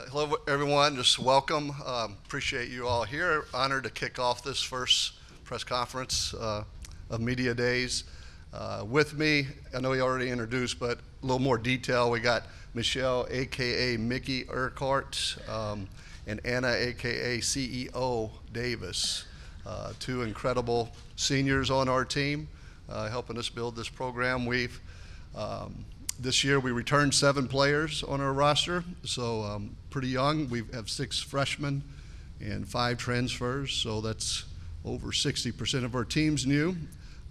Hello, everyone. Just welcome. Appreciate you all here. Honored to kick off this first press conference of Media Days. With me, I know you already introduced, but a little more detail. We got Michelle, a.k.a. Mickey Urquhart, and Anna, a.k.a. CEO Davis. Two incredible seniors on our team helping us build this program. This year we returned 7 players on our roster, so pretty young. We have 6 freshmen and 5 transfers, so that's over 60% of our team's new.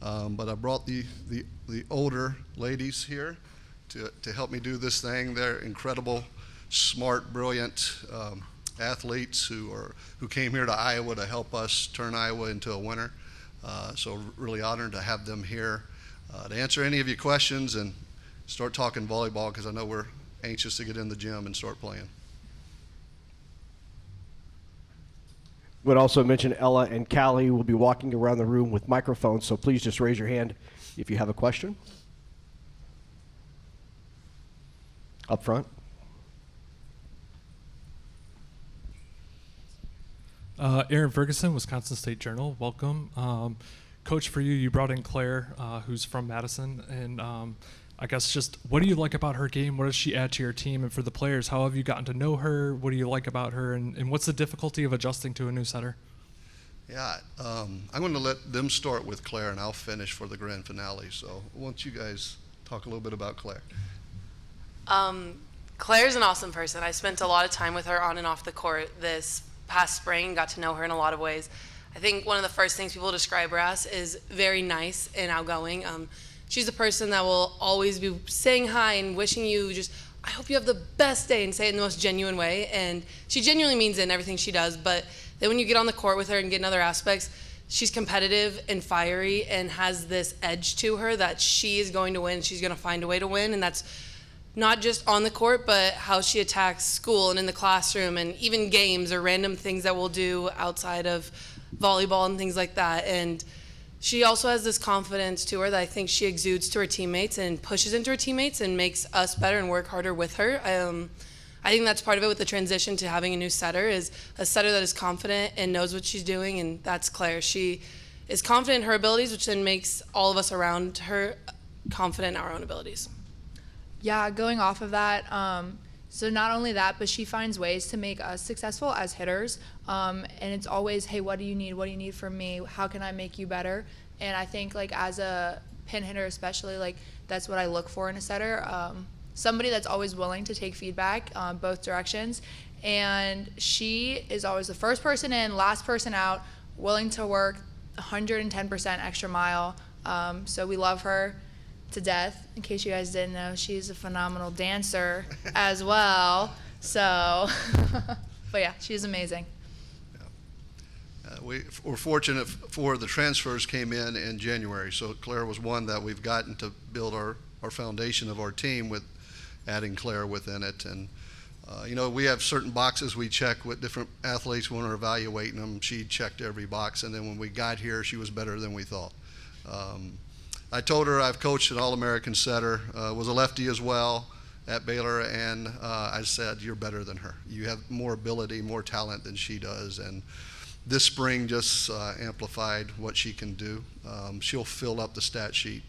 But I brought the older ladies here to help me do this thing. They're incredible, smart, brilliant athletes who came here to Iowa to help us turn Iowa into a winner. So really honored to have them here to answer any of your questions and start talking volleyball, because I know we're anxious to get in the gym and start playing. Would also mention Ella and Callie will be walking around the room with microphones, so please just raise your hand if you have a question. Up front. Aaron Ferguson, Wisconsin State Journal. Welcome. Coach, for you, you brought in Claire, who's from Madison, and I guess just what do you like about her game? What does she add to your team? And for the players, how have you gotten to know her? What do you like about her? And what's the difficulty of adjusting to a new setter? Yeah, I'm going to let them start with Claire, and I'll finish for the grand finale. So why don't you guys talk a little bit about Claire? Claire's an awesome person. I spent a lot of time with her on and off the court this past spring, got to know her in a lot of ways. I think one of the first things people describe her as is very nice and outgoing. She's a person that will always be saying hi and wishing you just, I hope you have the best day, and say it in the most genuine way. And she genuinely means it in everything she does. But then when you get on the court with her and get in other aspects, she's competitive and fiery and has this edge to her that she is going to win. She's going to find a way to win. And that's not just on the court, but how she attacks school and in the classroom and even games or random things that we'll do outside of volleyball and things like that. And she also has this confidence to her that I think she exudes to her teammates and pushes into her teammates and makes us better and work harder with her. I think that's part of it with the transition to having a new setter, is a setter that is confident and knows what she's doing, and that's Claire. She is confident in her abilities, which then makes all of us around her confident in our own abilities. Yeah, going off of that, so not only that, but she finds ways to make us successful as hitters. And it's always, hey, what do you need? What do you need from me? How can I make you better? And I think, like, as a pin hitter especially, like, that's what I look for in a setter. Somebody that's always willing to take feedback both directions. And she is always the first person in, last person out, willing to work 110% extra mile. So we love her to death. In case you guys didn't know, she's a phenomenal dancer as well. So, but yeah, she's amazing. Yeah. We're fortunate for the transfers came in January, so Claire was one that we've gotten to build our foundation of our team with adding Claire within it. And we have certain boxes we check with different athletes when we're evaluating them. She checked every box, and then when we got here, she was better than we thought. I told her I've coached an All-American setter, was a lefty as well at Baylor, and I said, you're better than her. You have more ability, more talent than she does, and this spring just amplified what she can do. She'll fill up the stat sheet.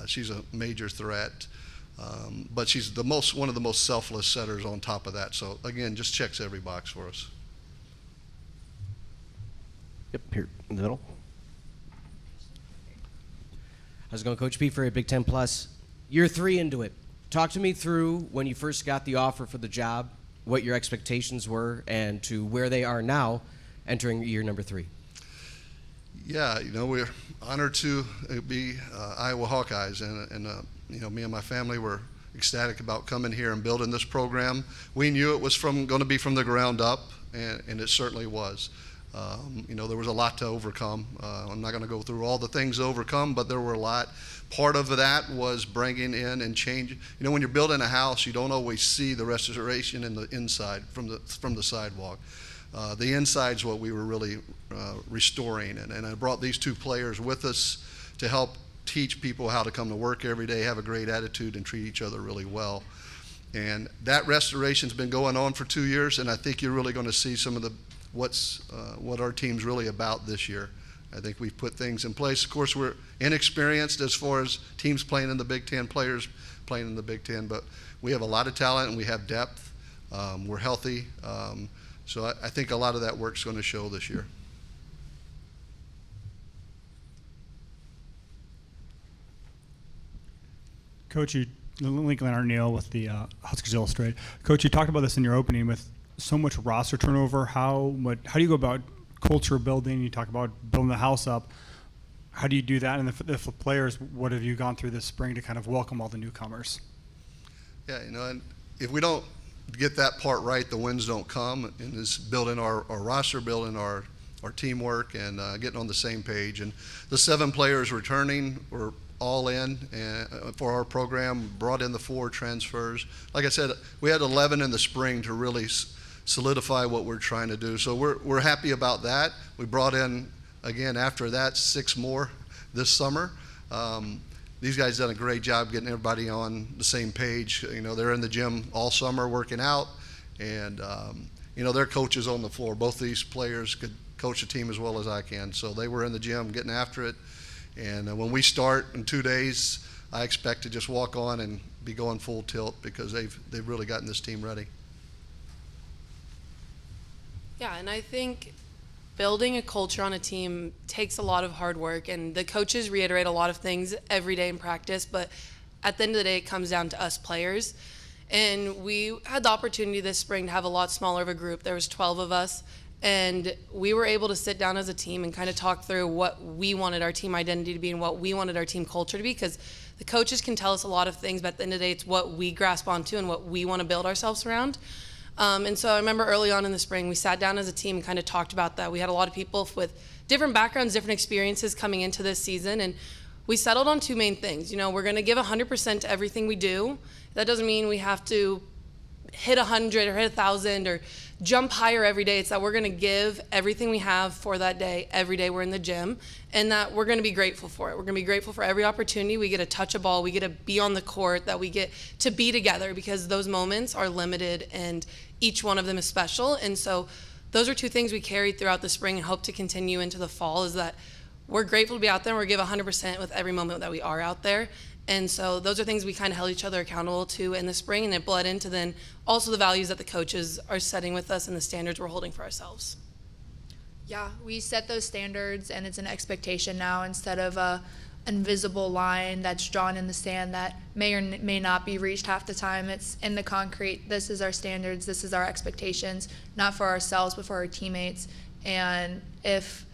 She's a major threat, but she's one of the most selfless setters on top of that. So again, just checks every box for us. Yep, here in the middle. How's it going, Coach P, for a Big Ten Plus? Year 3 into it. Talk to me through when you first got the offer for the job, what your expectations were, and to where they are now entering year number 3. Yeah, we're honored to be Iowa Hawkeyes, and me and my family were ecstatic about coming here and building this program. We knew it was going to be from the ground up, and it certainly was. There was a lot to overcome. I'm not going to go through all the things to overcome, but there were a lot. Part of that was bringing in and change. When you're building a house, you don't always see the restoration in the inside from the sidewalk. The inside's what we were really restoring, and I brought these 2 players with us to help teach people how to come to work every day, have a great attitude, and treat each other really well. And that restoration's been going on for 2 years, and I think you're really going to see some of what our team's really about this year. I think we've put things in place. Of course, we're inexperienced as far as teams playing in the Big Ten, players playing in the Big Ten, but we have a lot of talent and we have depth. We're healthy. So I think a lot of that work's going to show this year. Coach, Lincoln Arneal with the Huskers Illustrated. Coach, you talked about this in your opening with so much roster turnover. How do you go about culture building? You talk about building the house up. How do you do that? And if the players, what have you gone through this spring to kind of welcome all the newcomers? Yeah, and if we don't get that part right, the wins don't come. And it's building our roster, building our teamwork, and getting on the same page. And the 7 players returning were all in for our program, brought in the 4 transfers. Like I said, we had 11 in the spring to really solidify what we're trying to do. So we're happy about that. We brought in, again, after that, 6 more this summer. These guys done a great job getting everybody on the same page. They're in the gym all summer working out, and they're coaches on the floor. Both these players could coach a team as well as I can. So they were in the gym getting after it. And when we start in 2 days, I expect to just walk on and be going full tilt because they've really gotten this team ready. Yeah, and I think building a culture on a team takes a lot of hard work, and the coaches reiterate a lot of things every day in practice, but at the end of the day, it comes down to us players. And we had the opportunity this spring to have a lot smaller of a group. There was 12 of us, and we were able to sit down as a team and kind of talk through what we wanted our team identity to be and what we wanted our team culture to be, because the coaches can tell us a lot of things, but at the end of the day, it's what we grasp onto and what we want to build ourselves around. And so I remember early on in the spring, we sat down as a team and kind of talked about that. We had a lot of people with different backgrounds, different experiences coming into this season, and we settled on 2 main things. We're going to give 100% to everything we do. That doesn't mean we have to hit 100 or hit 1,000 or jump higher every day. It's that we're going to give everything we have for that day, every day we're in the gym, and that we're going to be grateful for it. We're going to be grateful for every opportunity we get to touch a ball, we get to be on the court, that we get to be together, because those moments are limited and each one of them is special. And so those are 2 things we carried throughout the spring and hope to continue into the fall, is that we're grateful to be out there and we give 100% with every moment that we are out there. And so those are things we kind of held each other accountable to in the spring, and it bled into then also the values that the coaches are setting with us and the standards we're holding for ourselves. Yeah, we set those standards, and it's an expectation now instead of a invisible line that's drawn in the sand that may or may not be reached half the time. It's in the concrete. This is our standards. This is our expectations, not for ourselves, but for our teammates. And if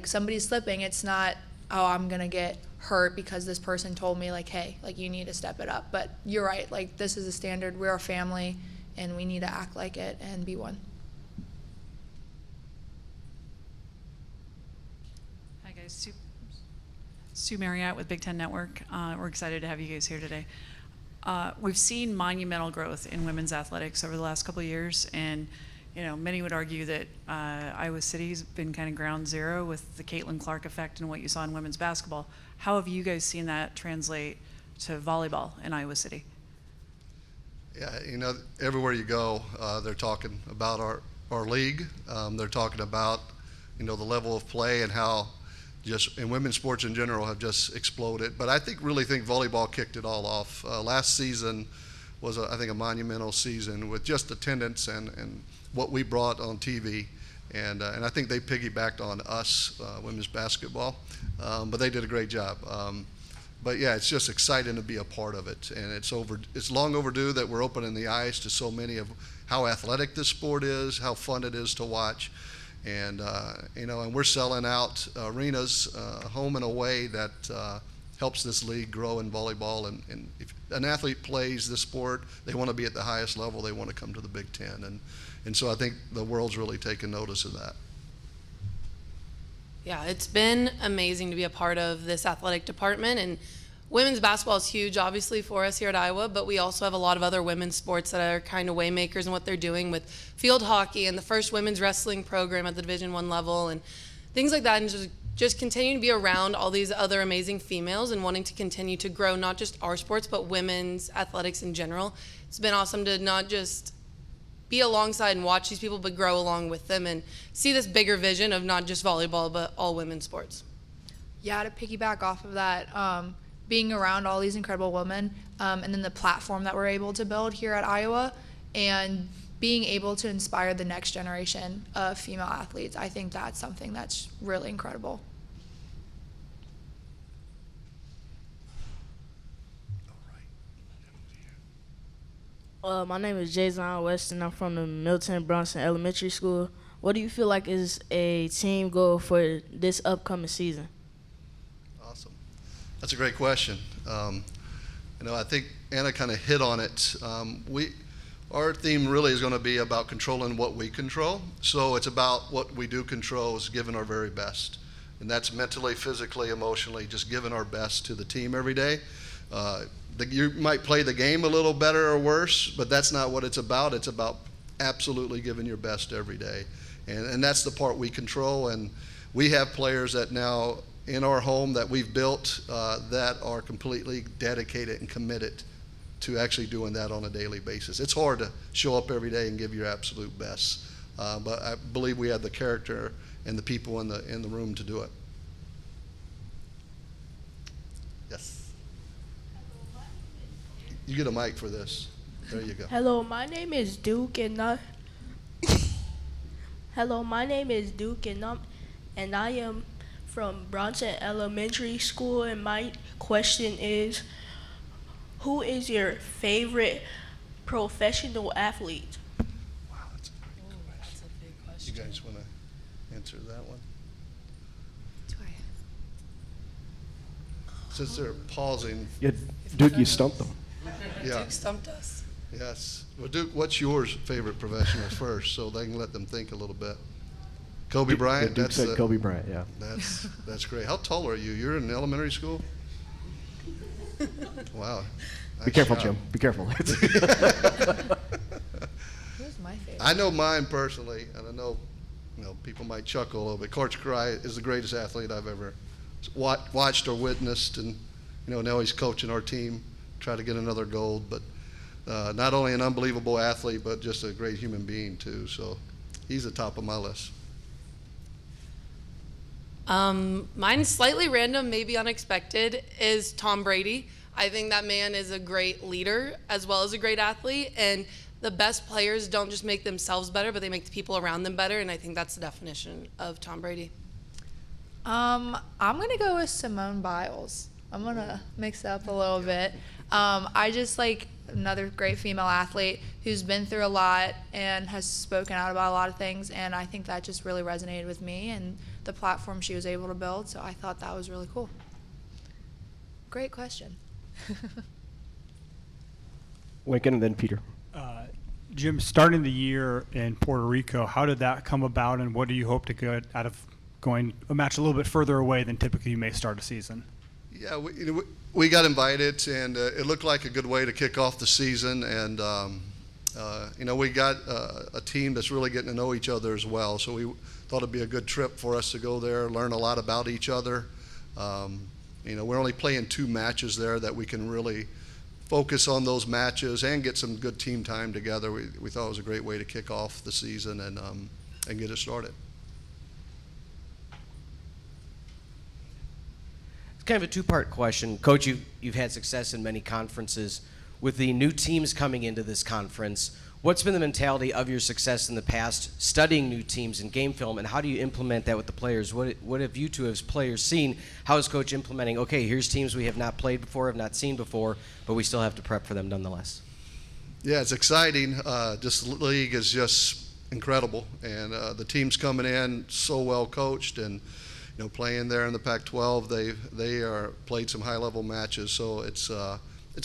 somebody's slipping, it's not, oh, I'm going to get hurt because this person told me hey, you need to step it up. But you're right, this is a standard. We're a family and we need to act like it and be one. Hi guys, Sue Marriott with Big Ten Network. We're excited to have you guys here today. We've seen monumental growth in women's athletics over the last couple of years, and many would argue that Iowa City's been kind of ground zero with the Caitlin Clark effect and what you saw in women's basketball. How have you guys seen that translate to volleyball in Iowa City? Yeah, everywhere you go, they're talking about our league. They're talking about, the level of play and how in women's sports in general have just exploded. But I really think volleyball kicked it all off. Last season was, I think, a monumental season with just attendance and what we brought on TV. And I think they piggybacked on us, women's basketball, but they did a great job. But yeah, it's just exciting to be a part of it, and it's long overdue that we're opening the eyes to so many of how athletic this sport is, how fun it is to watch, and and we're selling out arenas, home and away, that helps this league grow in volleyball. And if an athlete plays this sport, they want to be at the highest level. They want to come to the Big Ten, and so I think the world's really taken notice of that. Yeah, it's been amazing to be a part of this athletic department, and women's basketball is huge, obviously, for us here at Iowa, but we also have a lot of other women's sports that are kind of waymakers in what they're doing with field hockey and the first women's wrestling program at the Division I level and things like that, and just just continuing to be around all these other amazing females and wanting to continue to grow not just our sports, but women's athletics in general. It's been awesome to not just be alongside and watch these people, but grow along with them and see this bigger vision of not just volleyball, but all women's sports. Yeah, to piggyback off of that, being around all these incredible women, and then the platform that we're able to build here at Iowa, and being able to inspire the next generation of female athletes, I think that's something that's really incredible. My name is Jason West, and I'm from the Milton Bronson Elementary School. What do you feel like is a team goal for this upcoming season? Awesome. That's a great question. I think Anna kind of hit on it. Our theme really is going to be about controlling what we control. So it's about what we do control is giving our very best. And that's mentally, physically, emotionally, just giving our best to the team every day. You might play the game a little better or worse, but that's not what it's about. It's about absolutely giving your best every day. And that's the part we control. And we have players that now in our home that we've built that are completely dedicated and committed to actually doing that on a daily basis. It's hard to show up every day and give your absolute best, but I believe we have the character and the people in the room to do it. Yes. You get a mic for this. There you go. Hello, my name is Duke, and I am from Bronson Elementary School, and my question is, who is your favorite professional athlete? Wow, that's a great question. That's a big question. You guys want to answer that one? Since they're pausing. Yeah, Duke, you stumped them. Yeah. Duke stumped us. Yes. Well, Duke, what's yours favorite professional first, so they can let them think a little bit. Kobe Bryant. Duke said Kobe Bryant. Yeah. That's great. How tall are you? You're in elementary school. Wow. Be careful, Jim. Be careful. Who's my favorite? I know mine personally, and I know, people might chuckle a little bit. Coach Cry is the greatest athlete I've ever watched or witnessed, and now he's coaching our team, try to get another gold. But not only an unbelievable athlete, but just a great human being too. So he's the top of my list. Mine's slightly random, maybe unexpected, is Tom Brady. I think that man is a great leader as well as a great athlete, and the best players don't just make themselves better, but they make the people around them better, and I think that's the definition of Tom Brady. I'm gonna go with Simone Biles. I'm gonna mix it up a little bit. I just like another great female athlete who's been through a lot and has spoken out about a lot of things, and I think that just really resonated with me and the platform she was able to build, so I thought that was really cool. Great question. Lincoln and then Peter. Jim, starting the year in Puerto Rico, how did that come about, and what do you hope to get out of going a match a little bit further away than typically you may start a season? Yeah, we got invited, and it looked like a good way to kick off the season. And we got a team that's really getting to know each other as well. So we thought it'd be a good trip for us to go there, learn a lot about each other. We're only playing 2 matches there that we can really focus on those matches and get some good team time together. We thought it was a great way to kick off the season and get it started. Kind of a 2-part question. Coach, you've had success in many conferences. With the new teams coming into this conference, what's been the mentality of your success in the past studying new teams and game film, and how do you implement that with the players? What have you two as players seen? How is Coach implementing, okay, here's teams we have not played before, have not seen before, but we still have to prep for them nonetheless? Yeah, it's exciting. This league is just incredible, and the teams coming in so well coached, and playing there in the Pac-12, they are played some high-level matches. So it's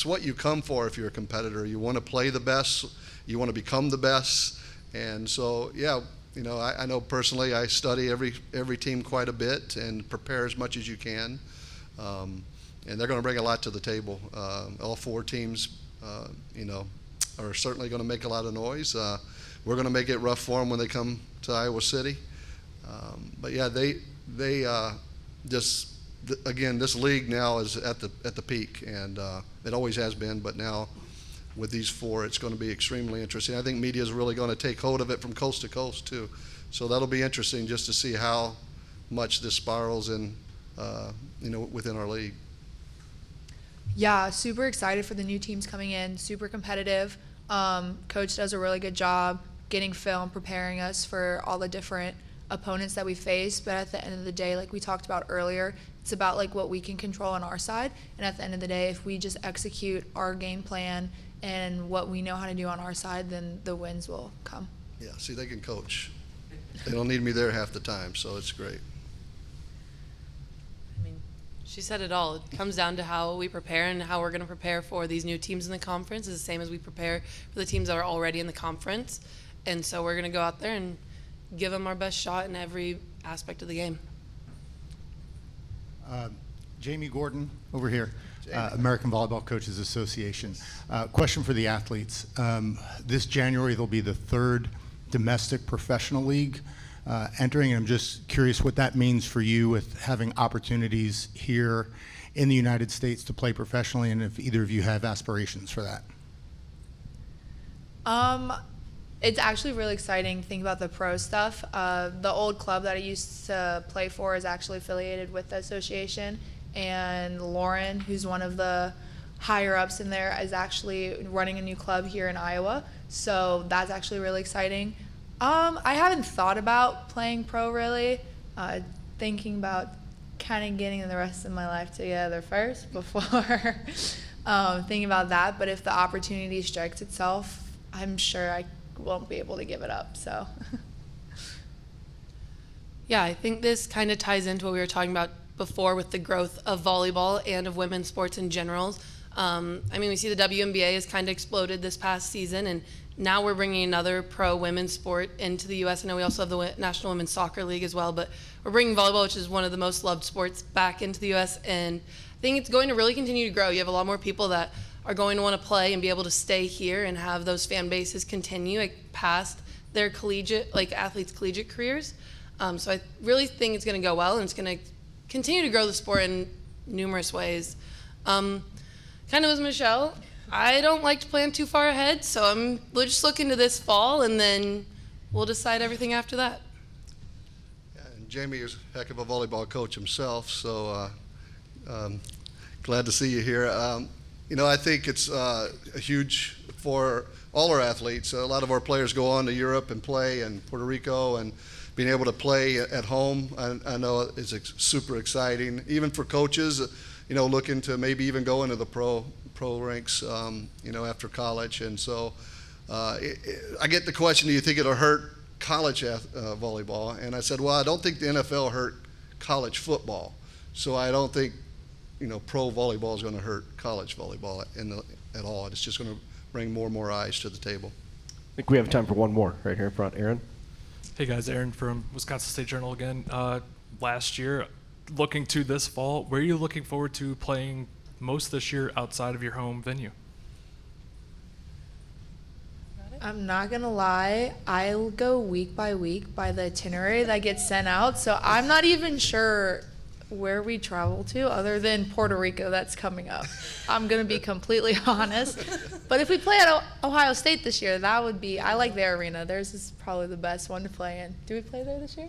what you come for if you're a competitor. You want to play the best, you want to become the best, and so yeah, I know personally I study every team quite a bit and prepare as much as you can, and they're going to bring a lot to the table. All 4 teams, are certainly going to make a lot of noise. We're going to make it rough for them when they come to Iowa City, but yeah, they again, this league now is at the peak, and it always has been, but now with these four, it's going to be extremely interesting. I think media is really going to take hold of it from coast to coast too. So that'll be interesting just to see how much this spirals in, within our league. Yeah, super excited for the new teams coming in, super competitive. Coach does a really good job getting film, preparing us for all the different opponents that we face. But at the end of the day, like we talked about earlier, it's about like what we can control on our side. And at the end of the day, if we just execute our game plan and what we know how to do on our side, then the wins will come. Yeah, see, they can coach. They don't need me there half the time, so it's great. I mean, she said it all. It comes down to how we prepare, and how we're going to prepare for these new teams in the conference is the same as we prepare for the teams that are already in the conference. And so we're going to go out there and give them our best shot in every aspect of the game. Jamie Gordon over here, American Volleyball Coaches Association. Question for the athletes. This January there'll be the third domestic professional league entering, and I'm just curious what that means for you with having opportunities here in the United States to play professionally, and if either of you have aspirations for that. It's actually really exciting to think about the pro stuff. The old club that I used to play for is actually affiliated with the association, and Lauren, who's one of the higher ups in there, is actually running a new club here in Iowa. So that's actually really exciting. I haven't thought about playing pro really. Thinking about kind of getting the rest of my life together first before thinking about that. But if the opportunity strikes itself, I'm sure I won't be able to give it up. So. Yeah, I think this kind of ties into what we were talking about before with the growth of volleyball and of women's sports in general. I mean, we see the WNBA has kind of exploded this past season, and now we're bringing another pro women's sport into the U.S. I know we also have the National Women's Soccer League as well, but we're bringing volleyball, which is one of the most loved sports, back into the U.S., and I think it's going to really continue to grow. You have a lot more people that are going to want to play and be able to stay here and have those fan bases continue past their collegiate, like athletes' collegiate careers. So I really think it's going to go well, and it's going to continue to grow the sport in numerous ways. Kind of as Michelle, I don't like to plan too far ahead, so we'll just look into this fall, and then we'll decide everything after that. Yeah, and Jamie is a heck of a volleyball coach himself, so glad to see you here. I think it's huge for all our athletes. A lot of our players go on to Europe and play, and Puerto Rico, and being able to play at home, I know is super exciting. Even for coaches, looking to maybe even go into the pro ranks, after college. And so I get the question, do you think it'll hurt college volleyball? And I said, well, I don't think the NFL hurt college football. So I don't think, pro volleyball is going to hurt college volleyball at all. It's just going to bring more and more eyes to the table. I think we have time for one more right here in front. Aaron? Hey guys, Aaron from Wisconsin State Journal again. Last year, looking to this fall, where are you looking forward to playing most this year outside of your home venue? I'm not going to lie, I'll go week by week by the itinerary that gets sent out, so I'm not even sure where we travel to other than Puerto Rico that's coming up. I'm going to be completely honest. But if we play at Ohio State this year, that would be, I like their arena. Theirs is probably the best one to play in. Do we play there this year?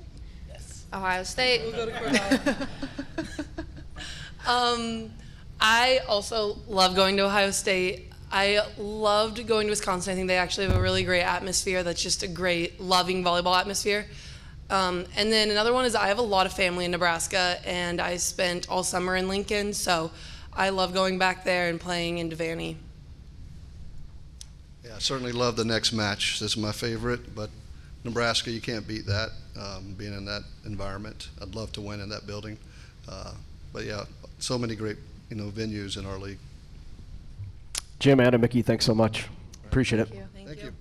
Yes. Ohio State. We'll go to Corvallis. I also love going to Ohio State. I loved going to Wisconsin. I think they actually have a really great atmosphere that's just a great, loving volleyball atmosphere. And then another one is I have a lot of family in Nebraska, and I spent all summer in Lincoln, so I love going back there and playing in Devaney. Yeah, I certainly love the next match. This is my favorite, but Nebraska, you can't beat that, being in that environment. I'd love to win in that building. But yeah, so many great venues in our league. Jim, Adam, Mickey, thanks so much. Appreciate it. Thank you. Thank you.